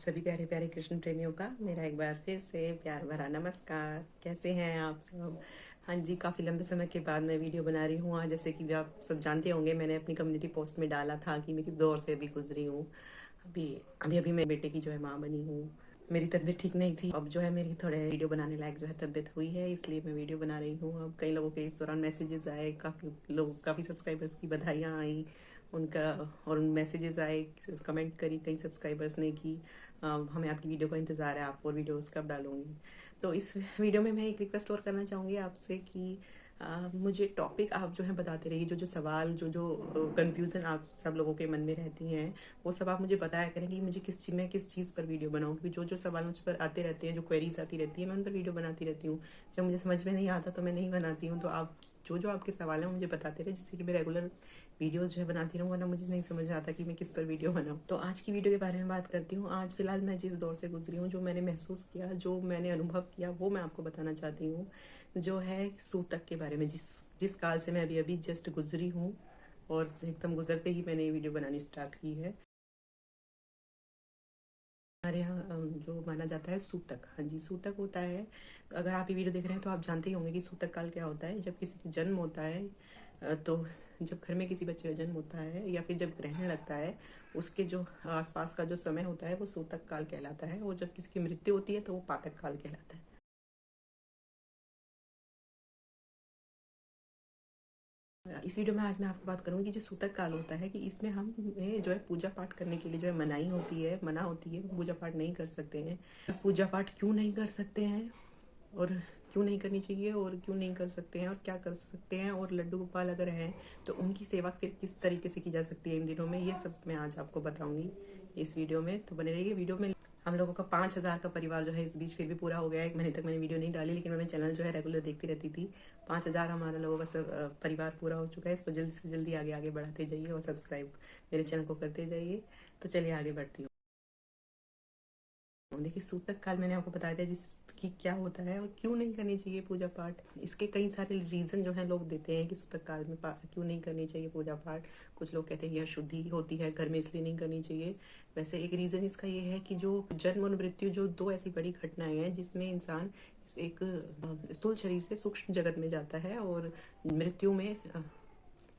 सभी प्यारे प्यारे कृष्ण प्रेमियों का मेरा एक बार फिर से प्यार भरा नमस्कार। कैसे हैं आप सब? हाँ जी, काफ़ी लंबे समय के बाद मैं वीडियो बना रही हूँ आज। जैसे कि आप सब जानते होंगे, मैंने अपनी कम्युनिटी पोस्ट में डाला था कि मैं किस दौर से अभी गुजरी हूँ। अभी अभी अभी मैं बेटे की जो है माँ बनी हूँ। मेरी तबीयत ठीक नहीं थी, अब जो है मेरी थोड़े वीडियो बनाने लायक जो है तबीयत हुई है, इसलिए मैं वीडियो बना रही हूँ। अब कई लोगों के इस दौरान मैसेजेस आए, काफ़ी सब्सक्राइबर्स की बधाइयाँ आई उनका, और मैसेजेस आए, कमेंट करी कई सब्सक्राइबर्स ने कि हमें आपकी वीडियो का इंतज़ार है, आप और वीडियोस कब डालूंगी। तो इस वीडियो में मैं एक रिक्वेस्ट और करना चाहूँगी आपसे कि मुझे टॉपिक आप जो है बताते रहिए। जो सवाल, जो कंफ्यूजन आप सब लोगों के मन में रहती हैं, वो सब आप मुझे बताया करें कि मुझे किस चीज़ पर वीडियो बनाऊँ। क्योंकि जो सवाल मुझ पर आते रहते हैं, जो क्वेरीज आती रहती है, मैं उन पर वीडियो बनाती रहती हूँ। जब मुझे समझ में नहीं आता तो मैं नहीं बनाती हूँ। तो आप जो आपके सवाल हैं मुझे बताते रहे, जिससे कि मैं रेगुलर वीडियोस जो है बनाती रहूँ, वरना मुझे नहीं समझ आता कि मैं किस पर वीडियो बनाऊँ। तो आज की वीडियो के बारे में बात करती हूँ। आज फिलहाल मैं जिस दौर से गुजरी हूँ, जो मैंने महसूस किया, जो मैंने अनुभव किया, वो मैं आपको बताना चाहती हूँ। जो है सूतक के बारे में, जिस काल से मैं अभी अभी जस्ट गुजरी हूँ, और एकदम गुजरते ही मैंने ये वीडियो बनानी स्टार्ट की है। हमारे यहाँ जो माना जाता है सूतक, हाँ जी, सूतक होता है। अगर आप ये वीडियो देख रहे हैं तो आप जानते ही होंगे कि सूतक काल क्या होता है। जब किसी का जन्म होता है, तो जब घर में किसी बच्चे का जन्म होता है या फिर जब ग्रहण लगता है, उसके जो आसपास का जो समय होता है वो सूतक काल कहलाता है। और जब किसी की मृत्यु होती है तो वो पातक काल कहलाता है। इस वीडियो में आज मैं आपको बात करूंगी कि जो सूतक काल होता है, कि इसमें हम जो है पूजा पाठ करने के लिए जो है मना होती है, पूजा पाठ नहीं कर सकते हैं। पूजा पाठ क्यों नहीं कर सकते हैं, और क्यों नहीं करनी चाहिए, और क्यों नहीं कर सकते हैं, और क्या कर सकते हैं, और लड्डू गोपाल अगर हैं तो उनकी सेवा फिर किस तरीके से की जा सकती है इन दिनों में, ये सब मैं आज आपको बताऊंगी इस वीडियो में। तो बने रहिए वीडियो में। हम लोगों का 5,000 का परिवार जो है इस बीच फिर भी पूरा हो गया है। 1 महीने तक मैंने वीडियो नहीं डाली, लेकिन मैं चैनल जो है रेगुलर देखती रहती थी। 5,000 हमारा लोगों का सब परिवार पूरा हो चुका है। इसको जल्दी से जल्दी आगे आगे बढ़ाते जाइए और सब्सक्राइब मेरे चैनल को करते जाइए। तो चलिए आगे बढ़ती हूँ। देखिए, सूतक काल मैंने आपको बताया था जिसकी क्या होता है और क्यों नहीं करनी चाहिए पूजा पाठ। इसके कई सारे रीजन जो है लोग देते हैं कि सूतक काल में क्यों नहीं करनी चाहिए पूजा पाठ। कुछ लोग कहते हैं कि अशुद्धि होती है घर में, इसलिए नहीं करनी चाहिए। वैसे एक रीजन इसका ये है कि जो जन्म और मृत्यु, जो दो ऐसी बड़ी घटनाएं हैं जिसमें इंसान एक स्थूल शरीर से सूक्ष्म जगत में जाता है, और मृत्यु में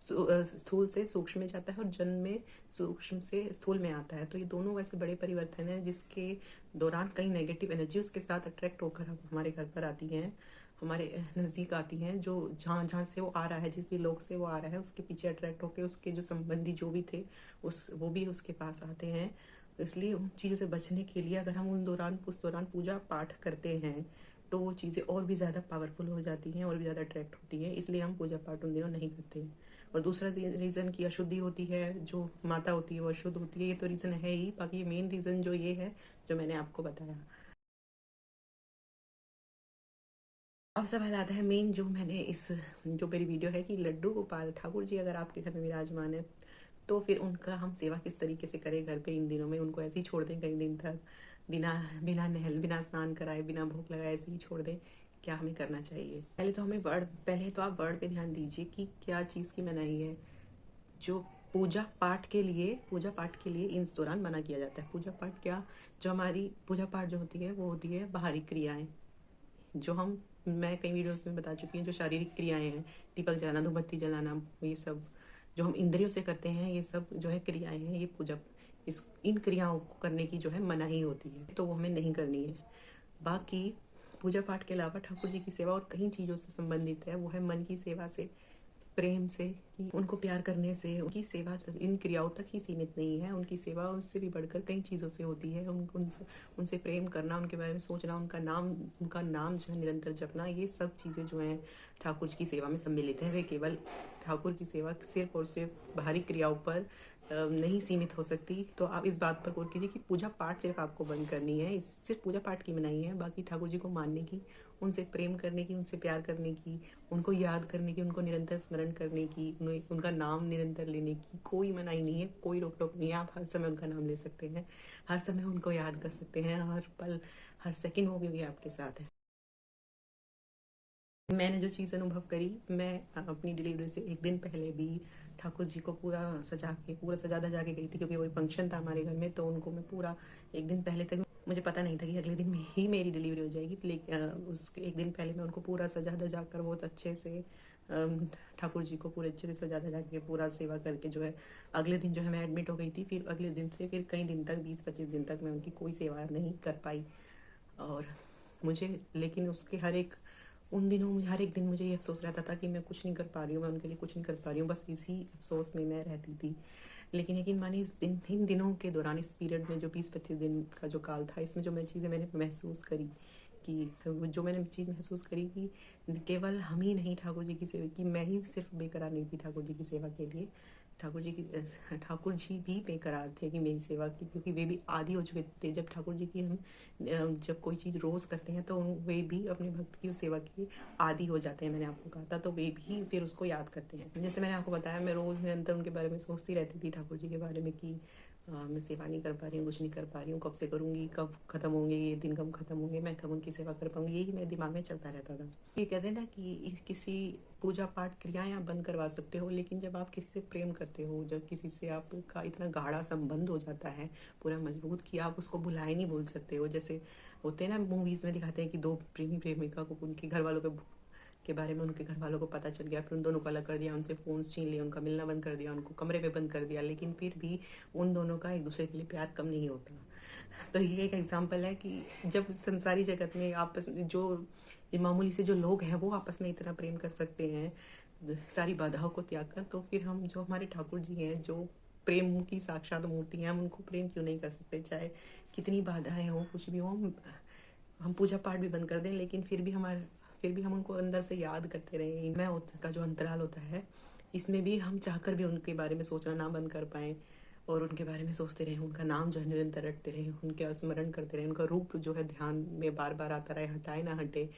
स्थूल से सूक्ष्म में जाता है, और जन्म में सूक्ष्म से स्थूल में आता है। तो ये दोनों वैसे बड़े परिवर्तन हैं जिसके दौरान कई नेगेटिव एनर्जी उसके साथ अट्रैक्ट होकर हमारे घर पर आती हैं, हमारे नज़दीक आती हैं। जो जहाँ जहाँ से वो आ रहा है, जिस भी लोग से वो आ रहा है, उसके पीछे अट्रैक्ट होकर उसके जो संबंधी जो भी थे वो भी उसके पास आते हैं। इसलिए उन चीज़ों से बचने के लिए अगर हम उस दौरान पूजा पाठ करते हैं तो वो चीज़ें और भी ज़्यादा पावरफुल हो जाती हैं और भी ज़्यादा अट्रैक्ट होती हैं। इसलिए हम पूजा पाठ उन दिनों नहीं करते हैं। और दूसरा रीज़न की अशुद्धि होती है, जो माता होती है वो अशुद्ध होती है, ये तो रीज़न है ही। बाकी मेन रीज़न जो ये है जो मैंने आपको बताया। अब सवाल आता है मेन, जो मेरी वीडियो है कि लड्डू गोपाल ठाकुर जी अगर आपके घर में विराजमान है, तो फिर उनका हम सेवा किस तरीके से करें घर पे इन दिनों में। उनको ऐसे ही छोड़ दें कई दिन तक, बिना बिना स्नान कराए, बिना भोग लगाए ऐसे ही छोड़ दें? क्या हमें करना चाहिए? पहले तो आप वर्ड पे ध्यान दीजिए कि क्या चीज़ की मनाही है। जो पूजा पाठ के लिए इस दौरान मना किया जाता है। पूजा पाठ क्या, जो हमारी पूजा पाठ जो होती है वो होती है बाहरी क्रियाएं, जो मैं कई वीडियोस में बता चुकी हूँ। जो शारीरिक क्रियाएं हैं, दीपक जलाना, धूपबत्ती जलाना, ये सब जो हम इंद्रियों से करते हैं, ये सब जो है क्रियाएं हैं, ये पूजा इन क्रियाओं को करने की जो है मनाही होती है, तो वो हमें नहीं करनी है। बाकी पूजा पाठ के अलावा ठाकुर जी की सेवा और कई चीज़ों से संबंधित है। वो है मन की सेवा से, प्रेम से, कि उनको प्यार करने से। उनकी सेवा इन क्रियाओं तक ही सीमित नहीं है, उनकी सेवा उससे भी बढ़कर कई चीज़ों से होती है। उनसे प्रेम करना, उनके बारे में सोचना, उनका नाम जो है निरंतर जपना, ये सब चीज़ें जो हैं ठाकुर जी की सेवा में सम्मिलित है। वे केवल ठाकुर की सेवा सिर्फ और सिर्फ बाहरी क्रियाओं पर नहीं सीमित हो सकती। तो आप इस बात पर गौर कीजिए कि पूजा पाठ सिर्फ आपको बंद करनी है, इस सिर्फ पूजा पाठ की मनाही है। बाकी ठाकुर जी को मानने की, उनसे प्रेम करने की, उनसे प्यार करने की, उनको याद करने की, उनको निरंतर स्मरण करने की, उनका नाम निरंतर लेने की कोई मनाही नहीं है, कोई रोक टोक नहीं है। आप हर समय उनका नाम ले सकते हैं, हर समय उनको याद कर सकते हैं, हर पल हर सेकंड वो भी आपके साथ है। मैंने जो चीज़ अनुभव करी, मैं अपनी डिलीवरी से एक दिन पहले भी ठाकुर जी को पूरा सजा धजा के गई थी, क्योंकि वही फंक्शन था हमारे घर में। तो उनको मैं पूरा एक दिन पहले तक, मुझे पता नहीं था कि अगले दिन में ही मेरी डिलीवरी हो जाएगी, लेकिन उसके एक दिन पहले मैं उनको पूरा सजा धजा कर बहुत अच्छे से ठाकुर जी को पूरे अच्छे से सजा धजा के पूरा सेवा करके जो है अगले दिन जो है मैं एडमिट हो गई थी। फिर अगले दिन से फिर कई दिन तक 20-25 दिन तक मैं उनकी कोई सेवा नहीं कर पाई। और मुझे लेकिन उसके उन दिनों मुझे हर एक दिन मुझे ये अफसोस रहता था कि मैं कुछ नहीं कर पा रही हूँ, मैं उनके लिए कुछ नहीं कर पा रही हूँ, बस इसी अफसोस में मैं रहती थी। लेकिन यकीन मानिए इन दिनों के दौरान, इस पीरियड में जो 20-25 दिन का जो काल था, इसमें जो चीज़ें मैंने महसूस करी कि केवल हम ही नहीं ठाकुर जी की सेवा की, मैं ही सिर्फ बेकरार नहीं थी ठाकुर जी की सेवा के लिए। ठाकुर जी भी बेकरार थे कि मेरी सेवा की, क्योंकि वे भी आदी हो चुके थे। जब ठाकुर जी की हम जब कोई चीज़ रोज़ करते हैं तो वे भी अपने भक्त की सेवा की आदी हो जाते हैं। मैंने आपको कहा था, तो वे भी फिर उसको याद करते हैं। जैसे मैंने आपको बताया, मैं रोज़ निरंतर उनके बारे में सोचती रहती थी, ठाकुर जी के बारे में, कि मैं सेवा नहीं कर पा रही हूँ, कुछ नहीं कर पा रही हूँ, कब से करूँगी, कब खत्म होंगे ये दिन, कब खत्म होंगे, मैं कब उनकी सेवा कर पाऊँगी, यही मेरे दिमाग में चलता रहता था। ये कहते हैं ना कि किसी पूजा पाठ क्रियाएं आप बंद करवा सकते हो, लेकिन जब आप किसी से प्रेम करते हो, जब किसी से आपका इतना गाढ़ा संबंध हो जाता है पूरा मजबूत, कि आप उसको भुलाए नहीं भूल सकते हो। जैसे होते हैं ना मूवीज़ में दिखाते हैं कि दो प्रेमी प्रेमिका को उनके घर वालों के बारे में उनके घर वालों को पता चल गया, फिर उन दोनों को अलग कर दिया, उनसे फ़ोन छीन लिया, उनका मिलना बंद कर दिया, उनको कमरे में बंद कर दिया, लेकिन फिर भी उन दोनों का एक दूसरे के लिए प्यार कम नहीं होता। तो ये एक एग्जाम्पल है कि जब संसारी जगत में आपस में जो मामूली से जो लोग हैं वो आपस में इतना प्रेम कर सकते हैं सारी बाधाओं को त्याग कर, तो फिर हम जो हमारे ठाकुर जी हैं, जो प्रेम की साक्षात मूर्ति हैं, हम उनको प्रेम क्यों नहीं कर सकते? चाहे कितनी बाधाएं हो, कुछ भी हो, हम पूजा पाठ भी बंद कर दें, लेकिन फिर भी हम उनको अंदर से याद करते रहें। मैं का जो अंतराल होता है, इसमें भी हम चाहकर भी उनके बारे में सोचना ना बंद कर पाएँ, और उनके बारे में सोचते रहें, उनका नाम जो है निरंतर रटते रहें, उनके स्मरण करते रहें, उनका रूप जो है ध्यान में बार बार आता रहे, हटाए ना हटे।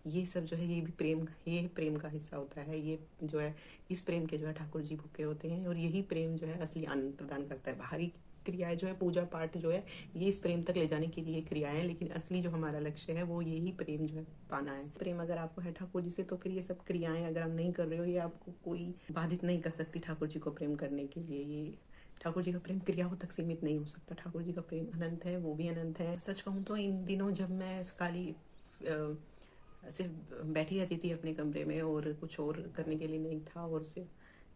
ये सब जो है ये प्रेम का हिस्सा होता है। ये जो है इस प्रेम के जो है ठाकुर जी भूखे होते हैं, और यही प्रेम जो है असली आनंद प्रदान करता है। बाहरी क्रियाएं जो है, पूजा पाठ जो है, ये इस प्रेम तक ले जाने के लिए क्रियाएं हैं, लेकिन असली जो हमारा लक्ष्य है वो यही प्रेम जो है पाना है। प्रेम अगर आपको है ठाकुर जी से, तो फिर ये सब क्रियाएं अगर आप नहीं कर रहे हो, ये आपको कोई बाधित नहीं कर सकती ठाकुर जी को प्रेम करने के लिए। ये ठाकुर जी का प्रेम क्रियाओं तक सीमित नहीं हो सकता। ठाकुर जी का प्रेम अनंत है, वो भी अनंत है। सच कहूँ तो इन दिनों जब मैं खाली सिर्फ बैठी रहती थी अपने कमरे में, और कुछ और करने के लिए नहीं था, और सिर्फ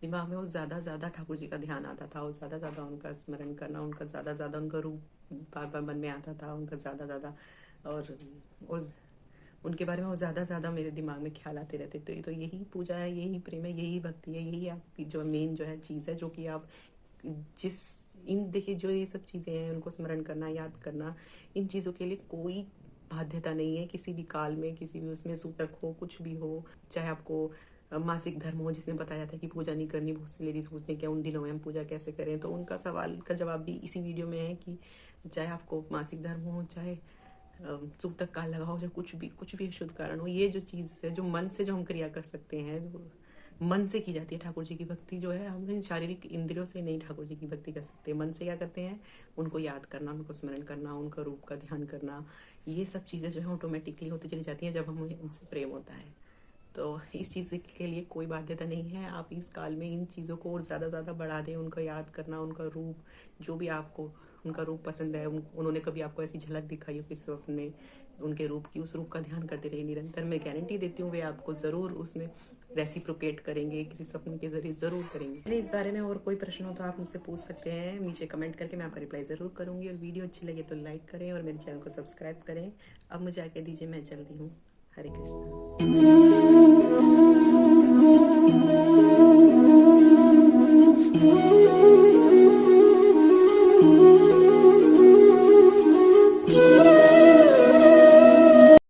दिमाग में वो ज़्यादा ठाकुर जी का ध्यान आता था, और ज़्यादा उनका स्मरण करना, उनका ज़्यादा उनका रूप बार बार मन में आता था, उनका ज़्यादा और उनके बारे में वो ज़्यादा मेरे दिमाग में ख्याल आते रहते। तो यही पूजा है, यही प्रेम है, यही भक्ति है, यही आपकी जो मेन जो है चीज़ है, जो कि आप देखिए, जो ये सब चीज़ें हैं, उनको स्मरण करना, याद करना, इन चीज़ों के लिए कोई बाध्यता नहीं है। किसी भी काल में, किसी भी उसमें सूतक हो, कुछ भी हो, चाहे आपको मासिक धर्म हो, जिसमें बताया जाता है कि पूजा नहीं करनी। बहुत सी लेडीज पूछते हैं क्या उन दिनों में हम पूजा कैसे करें, तो उनका सवाल का जवाब भी इसी वीडियो में है कि चाहे आपको मासिक धर्म हो, चाहे सूतक काल लगा हो, चाहे कुछ भी शुद्ध कारण हो, ये जो चीज़ है, जो मन से जो हम क्रिया कर सकते हैं, जो मन से की जाती है ठाकुर जी की भक्ति, जो है हम शारीरिक इंद्रियों से नहीं ठाकुर जी की भक्ति कर सकते। मन से क्या करते हैं? उनको याद करना, उनको स्मरण करना, उनका रूप का ध्यान करना, ये सब चीज़ें जो है ऑटोमेटिकली होती चली जाती हैं जब हमें उनसे प्रेम होता है। तो इस चीज़ के लिए कोई बाध्यता नहीं है। आप इस काल में इन चीज़ों को और ज़्यादा बढ़ा दें, उनका याद करना, उनका रूप, जो भी आपको उनका रूप पसंद है, उन्होंने कभी आपको ऐसी झलक दिखाई हो किसी स्वप्न में उनके रूप की, उस रूप का ध्यान करते रहिए निरंतर। मैं गारंटी देती हूँ वे आपको ज़रूर उसमें रेसिप्रोकेट करेंगे, किसी स्वप्न के जरिए ज़रूर करेंगे। इस बारे में और कोई प्रश्न हो तो आप मुझसे पूछ सकते हैं नीचे कमेंट करके, मैं आपका रिप्लाई ज़रूर करूँगी। और वीडियो अच्छी लगे तो लाइक करें और मेरे चैनल को सब्सक्राइब करें। अब मुझे आके दीजिए, मैं चलती हूँ। हरे कृष्णा।